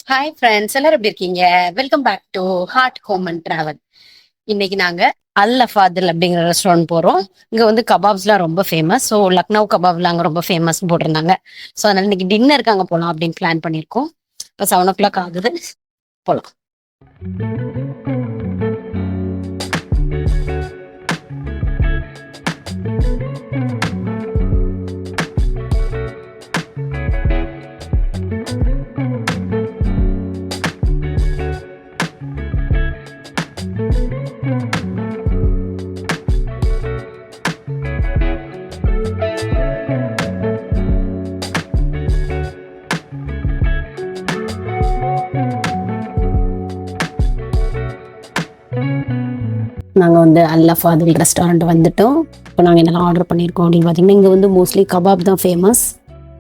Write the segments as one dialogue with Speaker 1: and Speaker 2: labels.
Speaker 1: Hi friends, எல்லாரும் எப்படி இருக்கீங்க? Welcome back to heart home and travel. இன்னைக்கு நாங்க அல் அஃபாதில் அப்படிங்கிற ரெஸ்டாரண்ட் போறோம். இங்க வந்து கபாப்ஸ்லாம் ரொம்ப ஃபேமஸ். ஸோ லக்னோ கபாப்லாம் அங்கே ரொம்ப ஃபேமஸ் போட்டிருந்தாங்க. ஸோ அதனால இன்னைக்கு டின்னருக்கு அங்கே போகலாம் அப்படின்னு பிளான் பண்ணியிருக்கோம். இப்போ 7 o'clock ஆகுது, போகலாம். நாங்கள் வந்து அல் அஃபாதில் ரெஸ்டாரண்ட் வந்துட்டோம். இப்போ நாங்கள் என்னெல்லாம் ஆர்டர் பண்ணியிருக்கோம் அப்படின்னு பார்த்தீங்கன்னா, இங்கே வந்து மோஸ்ட்லி கபாப் தான் ஃபேமஸ்.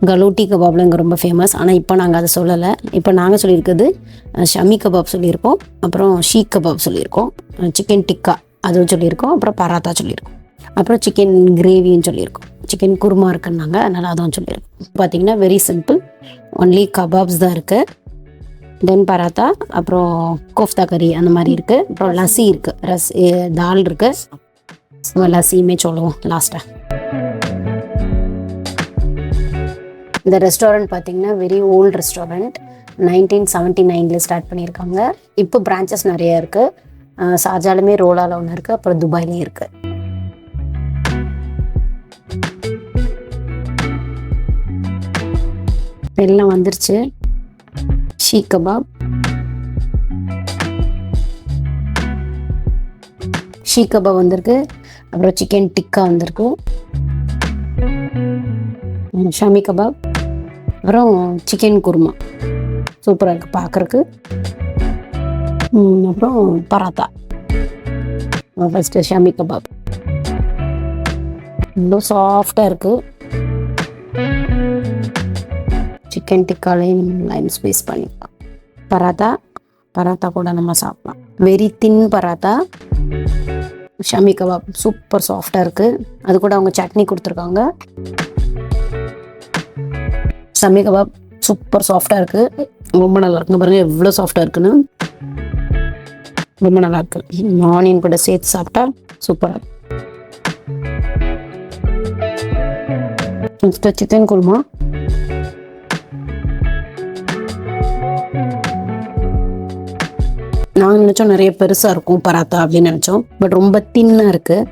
Speaker 1: கலோட்டி கபாப்லாம் இங்கே ரொம்ப ஃபேமஸ். ஆனால் இப்போ நாங்கள் அதை சொல்லலை. இப்போ நாங்கள் சொல்லியிருக்கிறது ஷமி கபாப் சொல்லியிருக்கோம், அப்புறம் ஷீக் கபாப் சொல்லியிருக்கோம், சிக்கன் டிக்கா அதுவும் சொல்லியிருக்கோம், அப்புறம் பராத்தா சொல்லியிருக்கோம், அப்புறம் சிக்கன் கிரேவின்னு சொல்லியிருக்கோம், சிக்கன் குருமா இருக்குன்னாங்க, அதனால் அதுவும் சொல்லியிருக்கோம். பார்த்தீங்கன்னா வெரி சிம்பிள், ஒன்லி கபாப்ஸ் தான் இருக்குது. தென் பராத்தா, அப்புறம் கோஃப்தா கறி அந்த மாதிரி இருக்குது. அப்புறம் லஸ்ஸி இருக்குது, தால் இருக்குது, லஸ்ஸியுமே சொல்லுவோம் லாஸ்ட்டாக. இந்த ரெஸ்டாரண்ட் பார்த்தீங்கன்னா வெரி ஓல்டு ரெஸ்டாரண்ட். 1979 ஸ்டார்ட் பண்ணியிருக்காங்க. இப்போ பிரான்ச்சஸ் நிறைய இருக்குது. ஷார்ஜாலுமே ரோலாவில் ஒன்று இருக்குது, அப்புறம் துபாயிலையும் இருக்குது. எல்லாம் வந்துருச்சு. ஷீக் கபாப், ஷீக் கபாப் வந்திருக்கு, அப்புறம் சிக்கன் டிக்கா வந்திருக்கு, ஷமி கபாப், அப்புறம் சிக்கன் குருமா சூப்பராக இருக்குது பார்க்குறக்கு. அப்புறம் பராத்தா. ஃபஸ்ட்டு ஷமி கபாப் இவ்வளோ சாஃப்டாக இருக்குது. சிக்கன் டிக்காலையும் லைம் ஸ்பைஸ் பண்ணிக்கலாம். பராத்தா கூட நம்ம சாப்பிடலாம். Very thin paratha. Shami kebab super சாஃப்டாக இருக்குது. அது கூட அவங்க சட்னி கொடுத்துருக்காங்க. ஷமி கபாப் சூப்பர் சாஃப்டாக இருக்குது, ரொம்ப நல்லா இருக்குங்க. பாருங்கள் எவ்வளோ சாஃப்டாக இருக்குன்னு, ரொம்ப நல்லா இருக்கு. ஆனியன் கூட சேர்த்து சாப்பிட்டா சூப்பராக இருக்கு. சிக்கன் குருமா, நாங்கள் நினச்சோம் நிறைய பெருசாக இருக்கும் பராத்தா அப்படின்னு நினச்சோம், பட் ரொம்ப தின்னாக இருக்குது.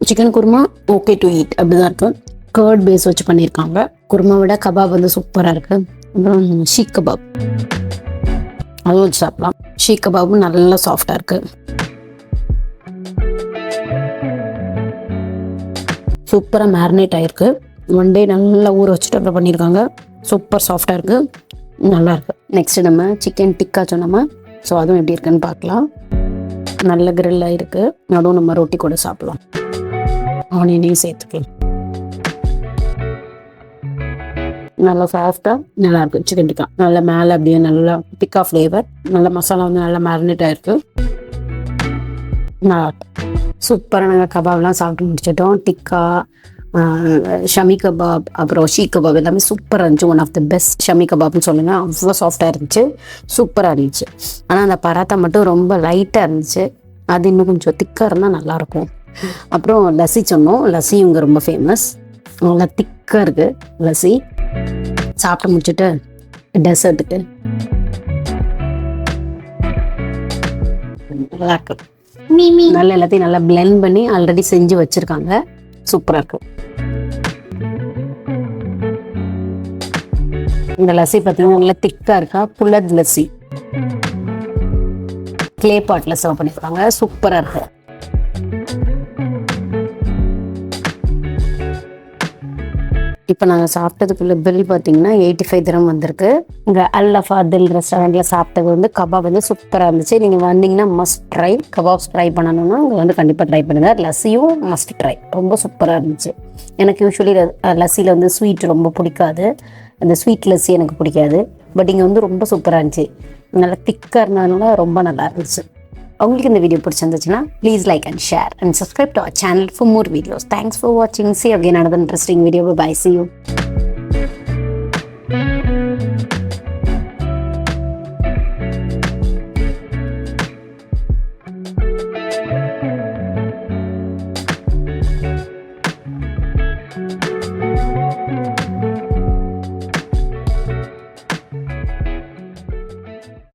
Speaker 1: Chicken kurma okay to eat அப்படிதான் இருக்கு. கர்ட் பேஸ் வச்சு பண்ணியிருக்காங்க. குருமா விட கபாப் வந்து சூப்பராக இருக்குது. அப்புறம் ஷீக் கபாப் அதுவும் வச்சு சாப்பிடலாம். ஷீக் கபாபும் நல்லா சாஃப்டாக இருக்குது, சூப்பராக மேரினேட் ஆகிருக்கு. ஒன் டே நல்லா ஊற வச்சுட்டு அப்புறம் பண்ணியிருக்காங்க. சூப்பர் சாஃப்டாக இருக்குது, நல்லாயிருக்கு. நெக்ஸ்ட்டு நம்ம சிக்கன் டிக்கா சொன்னோமா, ஸோ அதுவும் எப்படி இருக்குன்னு பார்க்கலாம். நல்ல கிரில்லாக இருக்குது, அதுவும் நம்ம ரொட்டி கூட சாப்பிடலாம். ஆனியனையும் சேர்த்துக்கலாம். நல்லா சாஃப்டாக நல்லாயிருக்கு சிக்கன் டிக்கா. நல்லா மேலே அப்படியே நல்லா டிக்கா ஃப்ளேவர், நல்ல மசாலா வந்து நல்லா மேரினேட் ஆகிருக்கு, நல்லாயிருக்கு. சூப்பராக நாங்கள் கபாப்லாம் சாப்பிட்டு முடிச்சிட்டோம். டிக்கா, ஷமி கபாப், அப்புறம் ஷீக் கபாப் எல்லாமே சூப்பராக இருந்துச்சு. One of the best shami கபாப்னு சொல்லுங்க. அவ்வளோ சாஃப்டாக இருந்துச்சு, சூப்பராக இருந்துச்சு. ஆனால் அந்த பராத்தா மட்டும் ரொம்ப லைட்டாக இருந்துச்சு, அது இன்னும் கொஞ்சம் திக்காக இருந்தால் நல்லாயிருக்கும். அப்புறம் லஸ்ஸி சொன்னோம், லஸ்ஸி இங்கே ரொம்ப ஃபேமஸ், நல்லா திக்காக இருக்குது லஸ்ஸி. சாப்பிட்டு முடிச்சுட்டு டெசர்ட்டுக்கு நல்லா இருக்கு. நல்லா எல்லாத்தையும் நல்லா பிளெண்ட் பண்ணி ஆல்ரெடி செஞ்சு வச்சுருக்காங்க, சூப்பராக இருக்கு. இந்த லஸ்ஸி பார்த்தீங்கன்னா நல்லா திக்காக இருக்கா. புல்லட் லஸ்ஸி கிளே பாட்டில் சர்வ் பண்ணியிருக்காங்க, சூப்பராக இருக்கு. இப்போ நாங்கள் சாப்பிட்டதுக்குள்ள பில் பார்த்தீங்கன்னா 85 திரம் வந்திருக்கு. இங்கே அல் அஃபாதில் ரெஸ்டாரண்ட்டில் சாப்பிட்டது வந்து கபாப் வந்து சூப்பராக இருந்துச்சு. நீங்கள் வந்தீங்கன்னா மஸ்ட் ட்ரை. கபாப்ஸ் ட்ரை பண்ணணும்னா இங்கே வந்து கண்டிப்பாக ட்ரை பண்ணுங்கள். லஸ்ஸியும் மஸ்ட் ட்ரை, ரொம்ப சூப்பராக இருந்துச்சு. எனக்கு யூஸ்வலி லஸ்ஸியில் வந்து ஸ்வீட் ரொம்ப பிடிக்காது, அந்த ஸ்வீட் லஸ்ஸி எனக்கு பிடிக்காது. பட் இங்கே வந்து ரொம்ப சூப்பராக இருந்துச்சு, நல்லா திக்காக இருந்ததுனால ரொம்ப நல்லா இருந்துச்சு. உங்களுக்கு இந்த வீடியோ பிடிச்சிருந்துச்சுன்னா please like and share and subscribe to our channel for more videos. Thanks for வாட்சிங். See you again another interesting video. Bye. See you.